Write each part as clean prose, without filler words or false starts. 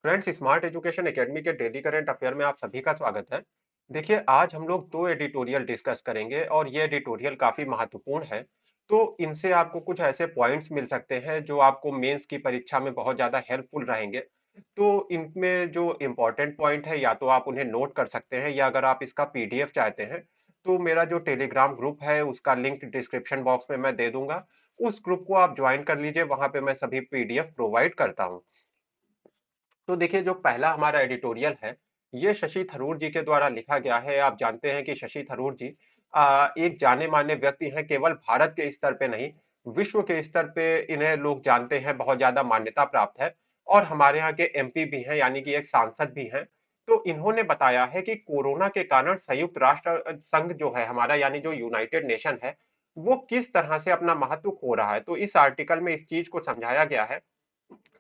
Friends, smart education academy के daily current affair में आप सभी का स्वागत है। देखिए, आज हम लोग दो एडिटोरियल डिस्कस करेंगे और ये एडिटोरियल काफी महत्वपूर्ण है। तो इनसे आपको कुछ ऐसे पॉइंट्स मिल सकते हैं जो आपको मेंस की परीक्षा में बहुत ज्यादा हेल्पफुल रहेंगे। तो इनमें जो इम्पोर्टेंट पॉइंट है या तो आप उन्हें नोट कर सकते हैं, या अगर आप इसका पीडीएफ चाहते हैं तो मेरा जो टेलीग्राम ग्रुप है उसका लिंक डिस्क्रिप्शन बॉक्स में मैं दे दूंगा। उस ग्रुप को आप ज्वाइन कर लीजिए, वहां पे मैं सभी पीडीएफ प्रोवाइड करता हूँ। तो देखिए, जो पहला हमारा एडिटोरियल है, ये शशि थरूर जी के द्वारा लिखा गया है। आप जानते हैं कि शशि थरूर जी एक जाने माने व्यक्ति हैं, केवल भारत के स्तर पे नहीं, विश्व के स्तर पे इन्हें लोग जानते हैं, बहुत ज्यादा मान्यता प्राप्त है। और हमारे यहाँ के एमपी भी हैं, यानी कि एक सांसद भी हैं। तो इन्होंने बताया है कि कोरोना के कारण संयुक्त राष्ट्र संघ जो है हमारा, यानी जो यूनाइटेड नेशन है, वो किस तरह से अपना महत्व खो रहा है। तो इस आर्टिकल में इस चीज को समझाया गया है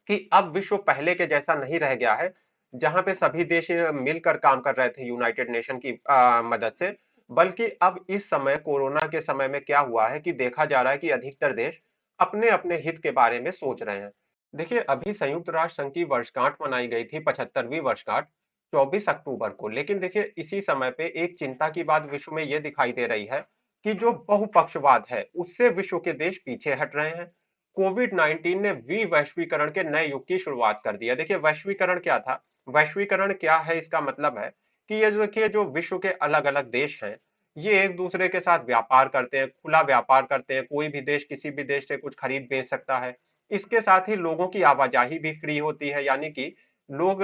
कि अब विश्व पहले के जैसा नहीं रह गया है, जहां पे सभी देश मिलकर काम कर रहे थे यूनाइटेड नेशन की मदद से। बल्कि अब इस समय कोरोना के समय में क्या हुआ है कि देखा जा रहा है कि अधिकतर देश अपने अपने हित के बारे में सोच रहे हैं। देखिए, अभी संयुक्त राष्ट्र संघ की वर्षगांठ मनाई गई थी, 75वीं वर्षगांठ, 24 अक्टूबर को। लेकिन देखिए, इसी समय पे एक चिंता की बात विश्व में यह दिखाई दे रही है कि जो बहुपक्षवाद है उससे विश्व के देश पीछे हट रहे हैं। कोविड 19 ने वैश्वीकरण के नए युग की शुरुआत कर दिया। देखिए, वैश्वीकरण क्या था? वैश्वीकरण क्या है? इसका मतलब है कि ये जो देखिए, जो विश्व के अलग अलग देश हैं, ये एक दूसरे के साथ व्यापार करते हैं, खुला व्यापार करते हैं। कोई भी देश किसी भी देश से कुछ खरीद बेच सकता है। इसके साथ ही लोगों की आवाजाही भी फ्री होती है, यानी कि लोग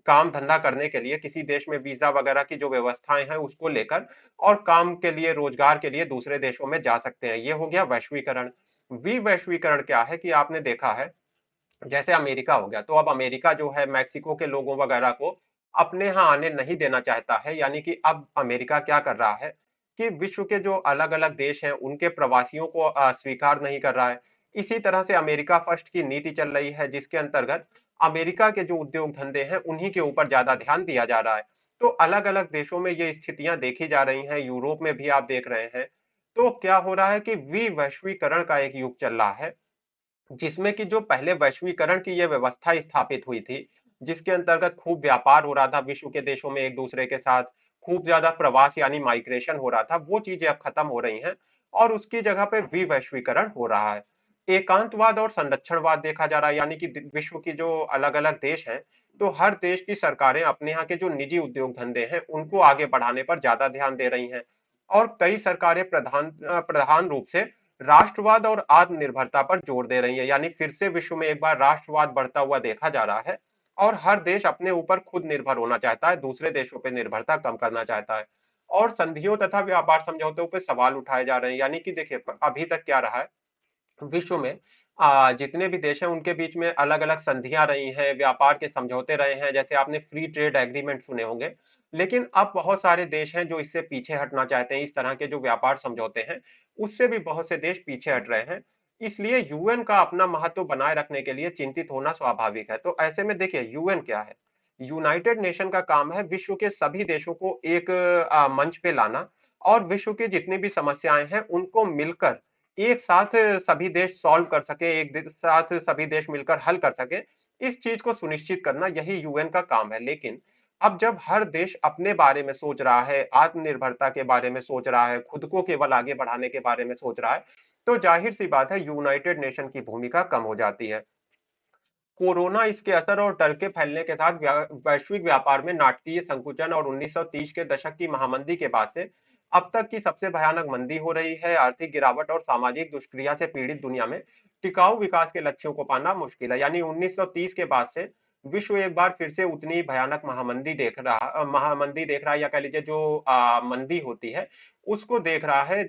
काम धंधा करने के लिए किसी देश में वीजा वगैरह की जो व्यवस्थाएं हैं उसको लेकर और काम के लिए, रोजगार के लिए दूसरे देशों में जा सकते हैं। ये हो गया वैश्वीकरण। विवैश्वीकरण क्या है कि आपने देखा है, जैसे अमेरिका हो गया, तो अब अमेरिका जो है मैक्सिको के लोगों वगैरह को अपने यहाँ आने नहीं देना चाहता है। यानी कि अब अमेरिका क्या कर रहा है कि विश्व के जो अलग अलग देश हैं उनके प्रवासियों को स्वीकार नहीं कर रहा है। इसी तरह से अमेरिका फर्स्ट की नीति चल रही है, जिसके अंतर्गत अमेरिका के जो उद्योग धंधे हैं उन्हीं के ऊपर ज्यादा ध्यान दिया जा रहा है। तो अलग अलग देशों में ये स्थितियां देखी जा रही हैं, यूरोप में भी आप देख रहे हैं। तो क्या हो रहा है कि विवैश्वीकरण का एक युग चल रहा है, जिसमें कि जो पहले वैश्वीकरण की ये व्यवस्था स्थापित हुई थी, जिसके अंतर्गत खूब व्यापार हो रहा था विश्व के देशों में एक दूसरे के साथ, खूब ज्यादा प्रवास यानी माइग्रेशन हो रहा था, वो चीजें अब खत्म हो रही हैं और उसकी जगह पे विवैश्वीकरण हो रहा है। एकांतवाद और संरक्षणवाद देखा जा रहा है, यानी कि विश्व की जो अलग अलग देश हैं, तो हर देश की सरकारें अपने यहाँ के जो निजी उद्योग धंधे हैं उनको आगे बढ़ाने पर ज्यादा ध्यान दे रही हैं। और कई सरकारें प्रधान रूप से राष्ट्रवाद और आत्मनिर्भरता पर जोर दे रही है, यानी फिर से विश्व में एक बार राष्ट्रवाद बढ़ता हुआ देखा जा रहा है और हर देश अपने ऊपर खुद निर्भर होना चाहता है, दूसरे देशों पर निर्भरता कम करना चाहता है। और संधियों तथा व्यापार समझौतों पर सवाल उठाए जा रहे हैं। यानी कि देखिए, अभी तक क्या रहा है विश्व में, जितने भी देश हैं उनके बीच में अलग अलग संधियां रही हैं, व्यापार के समझौते रहे हैं, जैसे आपने फ्री ट्रेड एग्रीमेंट सुने होंगे। लेकिन अब बहुत सारे देश हैं जो इससे पीछे हटना चाहते हैं, इस तरह के जो व्यापार समझौते हैं उससे भी बहुत से देश पीछे हट रहे हैं। इसलिए यूएन का अपना महत्व बनाए रखने के लिए चिंतित होना स्वाभाविक है। तो ऐसे में देखिए, यूएन क्या है? यूनाइटेड नेशन का काम है विश्व के सभी देशों को एक मंच पे लाना और विश्व की जितनी भी समस्याएं हैं उनको मिलकर एक साथ सभी देश सॉल्व कर सके, साथ सभी देश मिलकर हल कर सके, इस चीज को सुनिश्चित करना यही यूएन का काम है। लेकिन अब जब हर देश अपने बारे में सोच रहा है, आत्मनिर्भरता के बारे में सोच रहा है, खुद को केवल आगे बढ़ाने के बारे में सोच रहा है, तो जाहिर सी बात है यूनाइटेड नेशन की भूमिका कम हो जाती है। कोरोना, इसके असर और डर के फैलने के साथ वैश्विक व्यापार में नाटकीय संकुचन और 1930 के दशक की महामंदी के बाद से अब तक की सबसे भयानक मंदी हो रही है। आर्थिक गिरावट और सामाजिक दुष्क्रिया से पीड़ित दुनिया में टिकाऊ विकास के लक्ष्यों को पाना मुश्किल है। यानी 1930 के बाद से विश्व एक बार फिर से उतनी भयानक महामंदी देख रहा है, या कह लीजिए जो मंदी होती है उसको देख रहा है।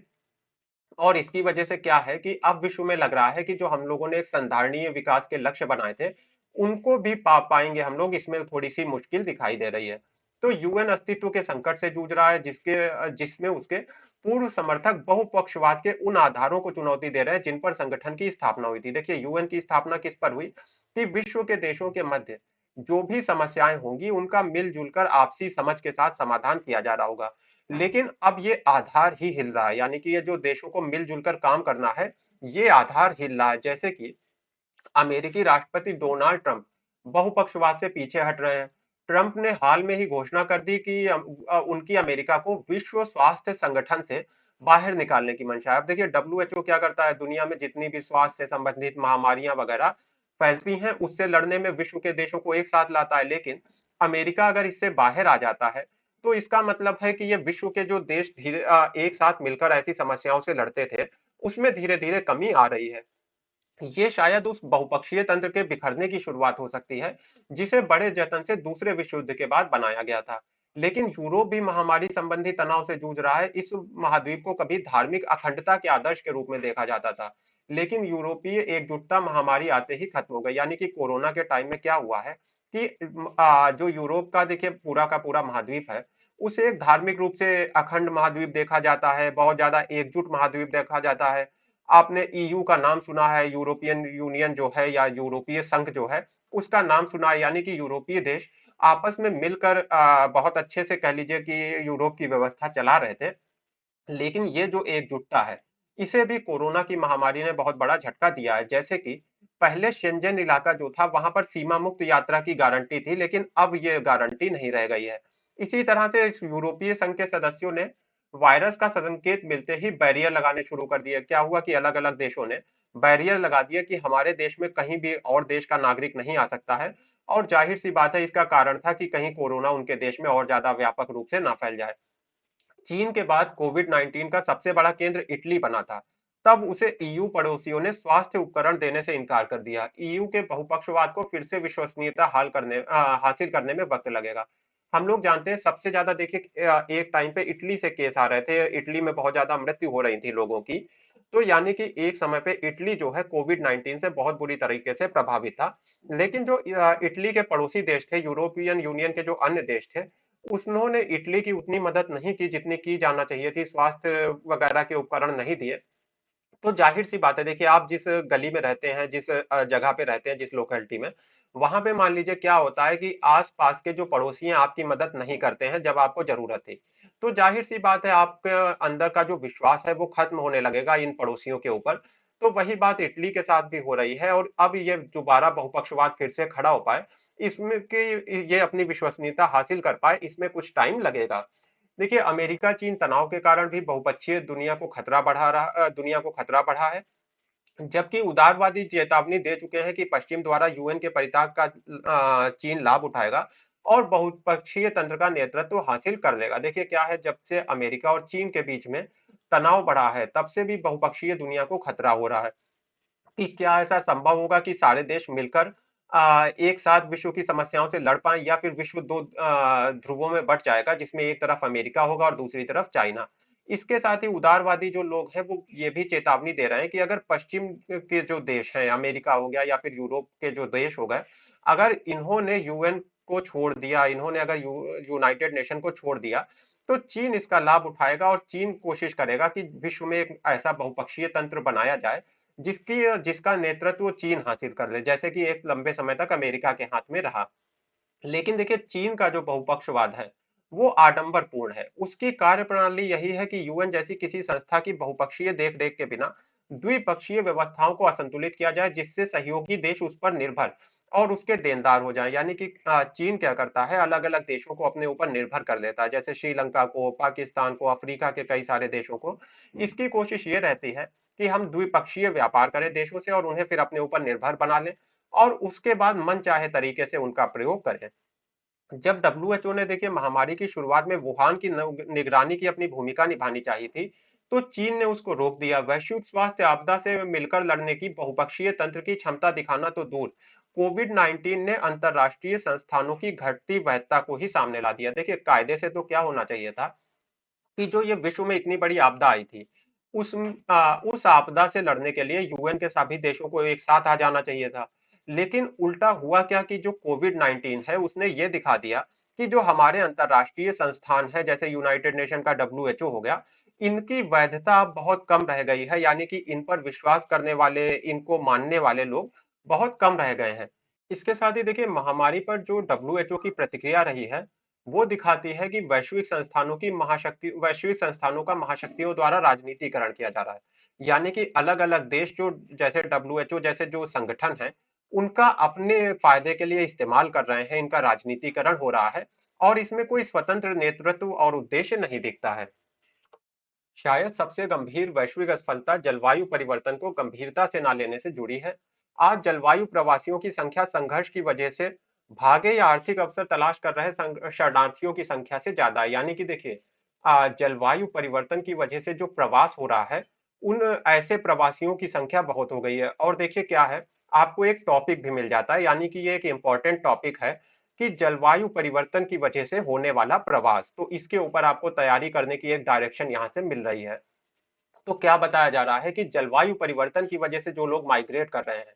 और इसकी वजह से क्या है कि अब विश्व में लग रहा है कि जो हम लोगों ने एक संधारणीय विकास के लक्ष्य बनाए थे उनको भी पा पाएंगे हम लोग, इसमें थोड़ी सी मुश्किल दिखाई दे रही है। तो यूएन अस्तित्व के संकट से जूझ रहा है, जिसमें उसके पूर्व समर्थक बहुपक्षवाद के उन आधारों को चुनौती दे रहे हैं जिन पर संगठन की स्थापना हुई थी। देखिए, यूएन की स्थापना किस पर हुई कि विश्व के देशों के मध्य जो भी समस्याएं होंगी उनका मिलजुल कर आपसी समझ के साथ समाधान किया जा रहा होगा। लेकिन अब ये आधार ही हिल रहा है, यानी कि ये जो देशों को मिलजुल कर काम करना है, ये आधार हिल रहा है। जैसे कि अमेरिकी राष्ट्रपति डोनाल्ड ट्रंप बहुपक्षवाद से पीछे हट रहे हैं। ट्रंप ने हाल में ही घोषणा कर दी कि उनकी अमेरिका को विश्व स्वास्थ्य संगठन से बाहर निकालने की मंशा है। अब देखिए डब्ल्यूएचओ क्या करता है, दुनिया में जितनी भी स्वास्थ्य से संबंधित महामारियां वगैरह फैलती हैं उससे लड़ने में विश्व के देशों को एक साथ लाता है, लेकिन अमेरिका अगर इससे बाहर आ जाता है तो इसका मतलब है कि ये विश्व के जो देश एक साथ मिलकर ऐसी समस्याओं से लड़ते थे उसमें धीरे धीरे कमी आ रही है। ये शायद उस बहुपक्षीय तंत्र के बिखरने की शुरुआत हो सकती है जिसे बड़े जतन से दूसरे विश्व युद्ध के बाद बनाया गया था। लेकिन यूरोप भी महामारी संबंधी तनाव से जूझ रहा है। इस महाद्वीप को कभी धार्मिक अखंडता के आदर्श के रूप में देखा जाता था, लेकिन यूरोपीय एकजुटता महामारी आते ही खत्म हो गई। यानी कि कोरोना के टाइम में क्या हुआ है कि जो यूरोप का देखिए पूरा का पूरा महाद्वीप है उसे एक धार्मिक रूप से अखंड महाद्वीप देखा जाता है, बहुत ज्यादा एकजुट महाद्वीप देखा जाता है। आपने ईयू का नाम सुना है, यूरोपियन यूनियन जो है या यूरोपीय संघ जो है उसका नाम सुना है, यानी कि यूरोपीय देश आपस में मिलकर बहुत अच्छे से कह लीजिए कि यूरोप की व्यवस्था चला रहे थे। लेकिन ये जो एकजुटता है इसे भी कोरोना की महामारी ने बहुत बड़ा झटका दिया है। जैसे कि पहले शेंजन इलाका जो था वहां पर सीमा मुक्त यात्रा की गारंटी थी, लेकिन अब ये गारंटी नहीं रह गई है। इसी तरह से इस यूरोपीय संघ के सदस्यों ने वायरस का संकेत मिलते ही बैरियर लगाने शुरू कर दिए। क्या हुआ कि अलग अलग देशों ने बैरियर लगा दिया कि हमारे देश में कहीं भी और देश का नागरिक नहीं आ सकता है। और जाहिर सी बात है इसका कारण था कि कहीं कोरोना उनके देश में और ज्यादा व्यापक रूप से ना फैल जाए। चीन के बाद कोविड 19 का सबसे बड़ा केंद्र इटली बना था। तब उसे ईयू पड़ोसियों ने स्वास्थ्य उपकरण देने से इनकार कर दिया। ईयू के बहुपक्षवाद को फिर से विश्वसनीयता हासिल करने में वक्त लगेगा। हम लोग जानते हैं सबसे ज्यादा देखिए एक टाइम पे इटली से केस आ रहे थे, इटली में बहुत ज्यादा मृत्यु हो रही थी लोगों की। तो यानी कि एक समय पे इटली जो है कोविड 19 से बहुत बुरी तरीके से प्रभावित था। लेकिन जो इटली के पड़ोसी देश थे, यूरोपियन यूनियन के जो अन्य देश थे, उन्होंने इटली की उतनी मदद नहीं की जितनी की जाना चाहिए थी, स्वास्थ्य वगैरह के उपकरण नहीं दिए। तो जाहिर सी बात है, देखिए आप जिस गली में रहते हैं, जिस जगह पे रहते हैं, जिस लोकेलिटी में, वहां पे मान लीजिए क्या होता है कि आस पास के जो पड़ोसी हैं आपकी मदद नहीं करते हैं जब आपको जरूरत है। तो जाहिर सी बात है आपके अंदर का जो विश्वास है वो खत्म होने लगेगा इन पड़ोसियों के ऊपर। तो वही बात इटली के साथ भी हो रही है, और अब ये दोबारा बहुपक्षवाद फिर से खड़ा हो पाए, इसमें कि ये अपनी विश्वसनीयता हासिल कर पाए, इसमें कुछ टाइम लगेगा। देखिए अमेरिका चीन तनाव के कारण भी बहुपक्षीय दुनिया को खतरा बढ़ा है। जबकि उदारवादी चेतावनी दे चुके हैं कि पश्चिम द्वारा यूएन के परित्याग का चीन लाभ उठाएगा और बहुपक्षीय तंत्र का नेतृत्व हासिल कर लेगा। देखिए क्या है, जब से अमेरिका और चीन के बीच में तनाव बढ़ा है तब से भी बहुपक्षीय दुनिया को खतरा हो रहा है कि क्या ऐसा संभव होगा कि सारे देश मिलकर एक साथ विश्व की समस्याओं से लड़ पाएं, या फिर विश्व दो ध्रुवों में बंट जाएगा जिसमें एक तरफ अमेरिका होगा और दूसरी तरफ चाइना। इसके साथ ही उदारवादी जो लोग हैं वो ये भी चेतावनी दे रहे हैं कि अगर पश्चिम के जो देश हैं, अमेरिका हो गया या फिर यूरोप के जो देश हो गए, अगर इन्होंने यूएन को छोड़ दिया, इन्होंने अगर यूनाइटेड नेशन को छोड़ दिया, तो चीन इसका लाभ उठाएगा और चीन कोशिश करेगा कि विश्व में एक ऐसा बहुपक्षीय तंत्र बनाया जाए जिसकी जिसका नेतृत्व चीन हासिल कर ले, जैसे कि एक लंबे समय तक अमेरिका के हाथ में रहा। लेकिन देखिए चीन का जो बहुपक्षवाद है वो आडंबरपूर्ण है। उसकी कार्यप्रणाली यही है कि यूएन जैसी किसी संस्था की बहुपक्षीय देख रेख के बिना द्विपक्षीय व्यवस्थाओं को असंतुलित किया जाए, जिससे सहयोगी देश उस पर निर्भर और उसके देनदार हो जाए। यानी कि चीन क्या करता है, अलग अलग देशों को अपने ऊपर निर्भर कर लेता है, जैसे श्रीलंका को, पाकिस्तान को, अफ्रीका के कई सारे देशों को। इसकी कोशिश ये रहती है कि हम द्विपक्षीय व्यापार करें देशों से और उन्हें फिर अपने ऊपर निर्भर बना लें, और उसके बाद मन चाहे तरीके से उनका प्रयोग करें। जब डब्ल्यूएचओ ने देखिए महामारी की शुरुआत में वुहान की निगरानी की अपनी भूमिका निभानी चाहिए थी, तो चीन ने उसको रोक दिया। वैश्विक स्वास्थ्य आपदा से मिलकर लड़ने की बहुपक्षीय तंत्र की क्षमता दिखाना तो दूर, कोविड 19 ने अंतरराष्ट्रीय संस्थानों की घटती वैधता को ही सामने ला दिया। देखिए कायदे से तो क्या होना चाहिए था कि जो ये विश्व में इतनी बड़ी आपदा आई थी, उस आपदा से लड़ने के लिए यूएन के सभी देशों को एक साथ आ जाना चाहिए था। लेकिन उल्टा हुआ क्या कि जो कोविड 19 है उसने ये दिखा दिया कि जो हमारे अंतरराष्ट्रीय संस्थान है, जैसे यूनाइटेड नेशन का डब्ल्यूएचओ हो गया, इनकी वैधता अब बहुत कम रह गई है। यानी कि इन पर विश्वास करने वाले, इनको मानने वाले लोग बहुत कम रह गए हैं। इसके साथ ही देखिए महामारी पर जो डब्ल्यूएचओ की प्रतिक्रिया रही है वो दिखाती है कि वैश्विक संस्थानों का महाशक्तियों द्वारा राजनीतिकरण किया जा रहा है। यानी कि अलग अलग देश जो, जैसे डब्ल्यूएचओ जैसे जो संगठन है, उनका अपने फायदे के लिए इस्तेमाल कर रहे हैं, इनका राजनीतिकरण हो रहा है और इसमें कोई स्वतंत्र नेतृत्व और उद्देश्य नहीं दिखता है। शायद सबसे गंभीर वैश्विक असफलता जलवायु परिवर्तन को गंभीरता से ना लेने से जुड़ी है। आज जलवायु प्रवासियों की संख्या संघर्ष की वजह से भागे या आर्थिक अवसर तलाश कर रहे शरणार्थियों की संख्या से ज्यादा है। यानी कि देखिए, जलवायु परिवर्तन की वजह से जो प्रवास हो रहा है, उन ऐसे प्रवासियों की संख्या बहुत हो गई है। और देखिए क्या है, आपको एक टॉपिक भी मिल जाता है, यानी कि ये एक इम्पोर्टेंट टॉपिक है कि जलवायु परिवर्तन की वजह से होने वाला प्रवास, तो इसके ऊपर आपको तैयारी करने की एक डायरेक्शन यहाँ से मिल रही है। तो क्या बताया जा रहा है कि जलवायु परिवर्तन की वजह से जो लोग माइग्रेट कर रहे हैं,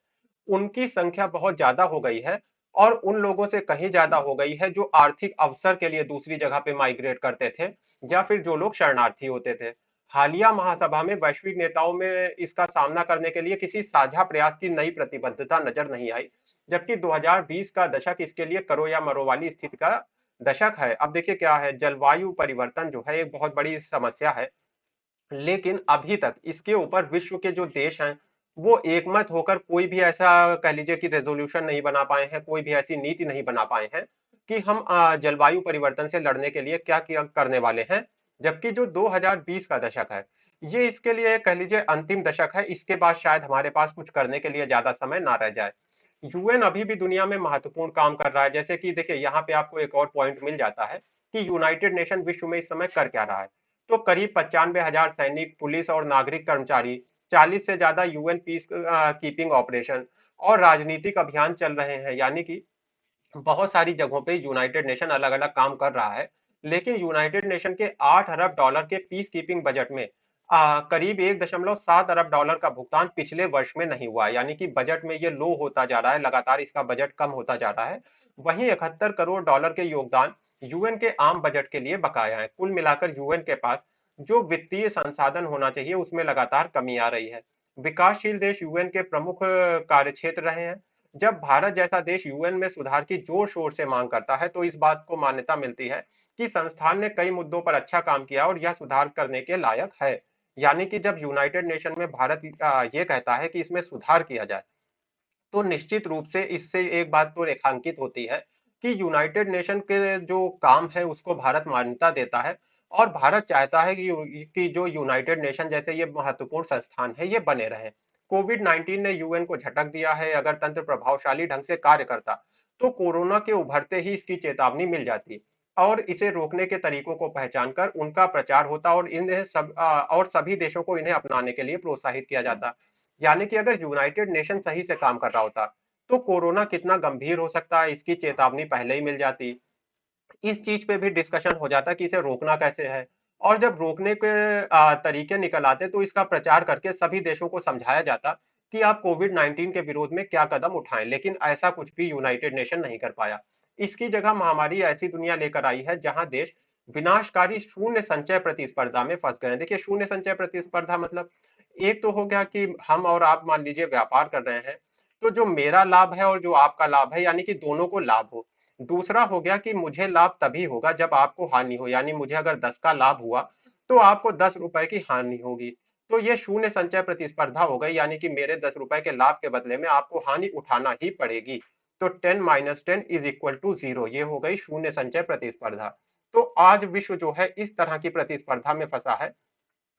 उनकी संख्या बहुत ज्यादा हो गई है और उन लोगों से कहीं ज्यादा हो गई है जो आर्थिक अवसर के लिए दूसरी जगह पे माइग्रेट करते थे या फिर जो लोग शरणार्थी होते थे। हालिया महासभा में वैश्विक नेताओं में इसका सामना करने के लिए किसी साझा प्रयास की नई प्रतिबद्धता नजर नहीं आई, जबकि 2020 का दशक इसके लिए करो या मरो वाली स्थिति का दशक है। अब देखिए क्या है, जलवायु परिवर्तन जो है एक बहुत बड़ी समस्या है, लेकिन अभी तक इसके ऊपर विश्व के जो देश हैं वो एकमत होकर कोई भी ऐसा कह लीजिए कि रेजोल्यूशन नहीं बना पाए हैं, कोई भी ऐसी नीति नहीं बना पाए हैं कि हम जलवायु परिवर्तन से लड़ने के लिए क्या क्या करने वाले हैं। जबकि जो 2020 का दशक है, ये इसके लिए कह लीजिए अंतिम दशक है, इसके बाद शायद हमारे पास कुछ करने के लिए ज्यादा समय ना रह जाए। यूएन अभी भी दुनिया में महत्वपूर्ण काम कर रहा है, जैसे कि देखिए यहाँ पे आपको एक और पॉइंट मिल जाता है कि यूनाइटेड नेशन विश्व में इस समय कर क्या रहा है। तो करीब 95,000 सैनिक, पुलिस और नागरिक कर्मचारी, 40 से ज्यादा यूएन पीस कीपिंग ऑपरेशन और राजनीतिक अभियान चल रहे हैं। यानी कि बहुत सारी जगहों पे यूनाइटेड नेशन अलग अलग काम कर रहा है। लेकिन यूनाइटेड नेशन के 8 अरब डॉलर के पीस कीपिंग बजट में करीब 1.7 अरब डॉलर का भुगतान पिछले वर्ष में नहीं हुआ, यानी कि बजट में ये लो होता जा रहा है, लगातार इसका बजट कम होता जा रहा है। वहीं 71 करोड़ डॉलर के योगदान यूएन के आम बजट के लिए बकाया है। कुल मिलाकर यूएन के पास जो वित्तीय संसाधन होना चाहिए उसमें लगातार कमी आ रही है। विकासशील देश यूएन के प्रमुख कार्य क्षेत्र रहे हैं। जब भारत जैसा देश यूएन में सुधार की जोर शोर से मांग करता है तो इस बात को मान्यता मिलती है कि संस्थान ने कई मुद्दों पर अच्छा काम किया और यह सुधार करने के लायक है। यानी कि जब यूनाइटेड नेशन में भारत ये कहता है कि इसमें सुधार किया जाए, तो निश्चित रूप से इससे एक बात तो रेखांकित होती है कि यूनाइटेड नेशन के जो काम है उसको भारत मान्यता देता है और भारत चाहता है कि जो यूनाइटेड नेशन जैसे ये महत्वपूर्ण संस्थान है ये बने रहे। कोविड 19 ने यूएन को झटक दिया है। अगर तंत्र प्रभावशाली ढंग से कार्य करता तो कोरोना के उभरते ही इसकी चेतावनी मिल जाती और इसे रोकने के तरीकों को पहचानकर उनका प्रचार होता और और सभी देशों को इन्हें अपनाने के लिए प्रोत्साहित किया जाता। यानी कि अगर यूनाइटेड नेशन सही से काम कर रहा होता तो कोरोना कितना गंभीर हो सकता है इसकी चेतावनी पहले ही मिल जाती। इस चीज पे भी डिस्कशन हो जाता कि इसे रोकना कैसे है, और जब रोकने के तरीके निकल आते तो इसका प्रचार करके सभी देशों को समझाया जाता कि आप कोविड 19 के विरोध में क्या कदम उठाएं। लेकिन ऐसा कुछ भी यूनाइटेड नेशन नहीं कर पाया। इसकी जगह महामारी ऐसी दुनिया लेकर आई है जहां देश विनाशकारी शून्य संचय प्रतिस्पर्धा में फंस गए हैं। देखिए शून्य संचय प्रतिस्पर्धा मतलब एक तो हो गया कि हम और आप मान लीजिए व्यापार कर रहे हैं, तो जो मेरा लाभ है और जो आपका लाभ है यानी कि दोनों को लाभ हो। दूसरा हो गया कि मुझे लाभ तभी होगा जब आपको हानि हो, यानी मुझे अगर 10 का लाभ हुआ तो आपको 10 रुपए की हानि होगी। तो ये शून्य संचय प्रतिस्पर्धा हो गई, यानी कि मेरे 10 रुपए के लाभ के बदले में आपको हानि उठाना ही पड़ेगी। तो 10 माइनस 10 इज इक्वल टू 0, ये हो गई शून्य संचय प्रतिस्पर्धा। तो आज विश्व जो है इस तरह की प्रतिस्पर्धा में फंसा है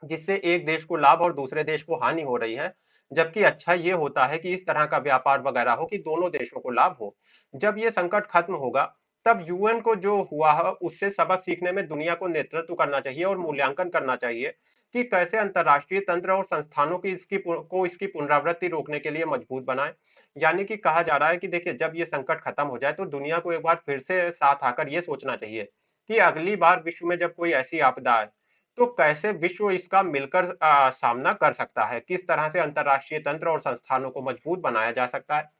जिससे एक देश को लाभ और दूसरे देश को हानि हो रही है। जबकि अच्छा ये होता है कि इस तरह का व्यापार वगैरह हो कि दोनों देशों को लाभ हो। जब ये संकट खत्म होगा तब यूएन को जो हुआ है उससे सबक सीखने में दुनिया को नेतृत्व करना चाहिए और मूल्यांकन करना चाहिए कि कैसे अंतरराष्ट्रीय तंत्र और संस्थानों की इसकी पुनरावृत्ति रोकने के लिए मजबूत बनाए। यानी कि कहा जा रहा है कि देखिए जब ये संकट खत्म हो जाए तो दुनिया को एक बार फिर से साथ आकर ये सोचना चाहिए कि अगली बार विश्व में जब कोई ऐसी आपदा आए तो कैसे विश्व इसका मिलकर सामना कर सकता है, किस तरह से अंतरराष्ट्रीय तंत्र और संस्थानों को मजबूत बनाया जा सकता है।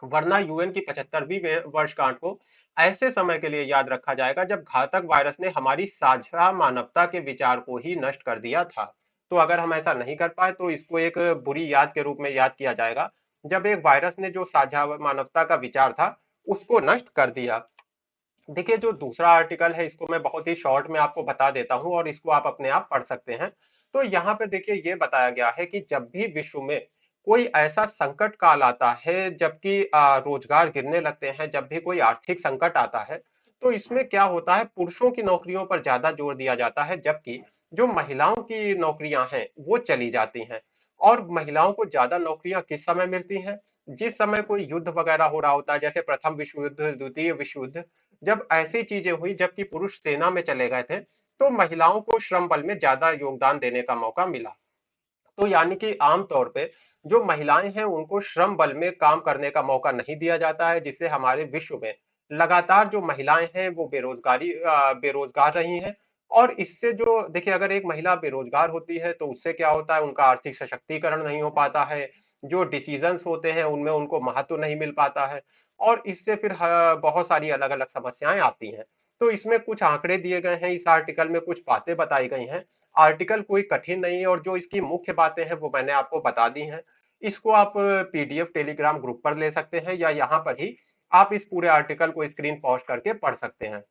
वरना यूएन की 75वीं वर्षगांठ को ऐसे समय के लिए याद रखा जाएगा जब घातक वायरस ने हमारी साझा मानवता के विचार को ही नष्ट कर दिया था। तो अगर हम ऐसा नहीं कर पाए तो इसको एक बुरी याद के रूप में याद किया जाएगा, जब एक वायरस ने जो साझा मानवता का विचार था उसको नष्ट कर दिया। देखिए जो दूसरा आर्टिकल है इसको मैं बहुत ही शॉर्ट में आपको बता देता हूं और इसको आप अपने आप पढ़ सकते हैं। तो यहाँ पे देखिए ये बताया गया है कि जब भी विश्व में कोई ऐसा संकट काल आता है जबकि रोजगार गिरने लगते हैं, जब भी कोई आर्थिक संकट आता है, तो इसमें क्या होता है पुरुषों की नौकरियों पर ज्यादा जोर दिया जाता है, जबकि जो महिलाओं की नौकरियां हैं वो चली जाती हैं। और महिलाओं को ज्यादा नौकरियां किस समय मिलती हैं? जिस समय कोई युद्ध वगैरह हो रहा होता है, जैसे प्रथम विश्व युद्ध, द्वितीय विश्व युद्ध, जब ऐसी चीजें हुई जबकि पुरुष सेना में चले गए थे, तो महिलाओं को श्रम बल में ज्यादा योगदान देने का मौका मिला। तो यानी कि आम तौर पे जो महिलाएं हैं उनको श्रम बल में काम करने का मौका नहीं दिया जाता है, जिससे हमारे विश्व में लगातार जो महिलाएं हैं वो बेरोजगार रही हैं। और इससे जो देखिए, अगर एक महिला बेरोजगार होती है तो उससे क्या होता है, उनका आर्थिक सशक्तिकरण नहीं हो पाता है, जो डिसीजंस होते हैं उनमें उनको महत्व नहीं मिल पाता है, और इससे फिर बहुत सारी अलग अलग समस्याएं आती हैं। तो इसमें कुछ आंकड़े दिए गए हैं, इस आर्टिकल में कुछ बातें बताई गई हैं। आर्टिकल कोई कठिन नहीं है, और जो इसकी मुख्य बातें हैं वो मैंने आपको बता दी हैं। इसको आप पीडीएफ टेलीग्राम ग्रुप पर ले सकते हैं, या यहाँ पर ही आप इस पूरे आर्टिकल को स्क्रीन पॉज करके पढ़ सकते हैं।